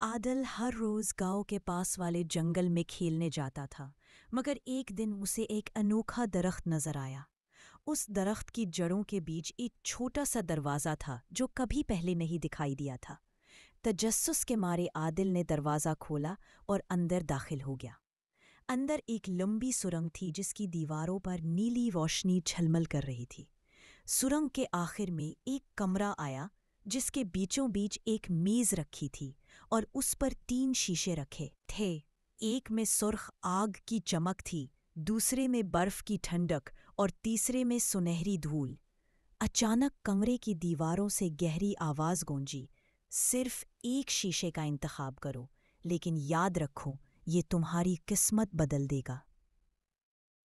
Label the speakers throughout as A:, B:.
A: عادل ہر روز گاؤں کے پاس والے جنگل میں کھیلنے جاتا تھا، مگر ایک دن اسے ایک انوکھا درخت نظر آیا۔ اس درخت کی جڑوں کے بیچ ایک چھوٹا سا دروازہ تھا جو کبھی پہلے نہیں دکھائی دیا تھا۔ تجسس کے مارے عادل نے دروازہ کھولا اور اندر داخل ہو گیا۔ اندر ایک لمبی سرنگ تھی جس کی دیواروں پر نیلی روشنی جھلمل کر رہی تھی۔ سرنگ کے آخر میں ایک کمرہ آیا جس کے بیچوں بیچ ایک میز رکھی تھی اور اس پر 3 شیشے رکھے تھے۔ ایک میں سرخ آگ کی چمک تھی، دوسرے میں برف کی ٹھنڈک اور تیسرے میں سنہری دھول۔ اچانک کمرے کی دیواروں سے گہری آواز گونجی، صرف ایک شیشے کا انتخاب کرو، لیکن یاد رکھو یہ تمہاری قسمت بدل دے گا۔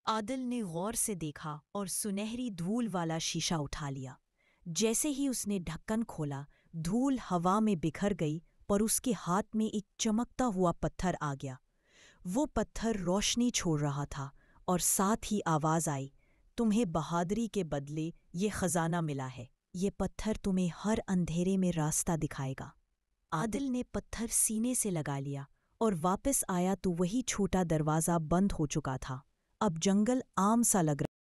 A: عادل نے غور سے دیکھا اور سنہری دھول والا شیشہ اٹھا لیا۔ جیسے ہی اس نے ڈھکن کھولا، دھول ہوا میں بکھر گئی اور اس کے ہاتھ میں ایک چمکتا ہوا پتھر آ گیا۔ وہ پتھر روشنی چھوڑ رہا تھا اور ساتھ ہی آواز آئی، تمہیں بہادری کے بدلے یہ خزانہ ملا ہے۔ یہ پتھر تمہیں ہر اندھیرے میں راستہ دکھائے گا۔ عادل نے پتھر سینے سے لگا لیا اور واپس آیا تو وہی چھوٹا دروازہ بند ہو چکا تھا۔ اب جنگل عام سا لگ رہا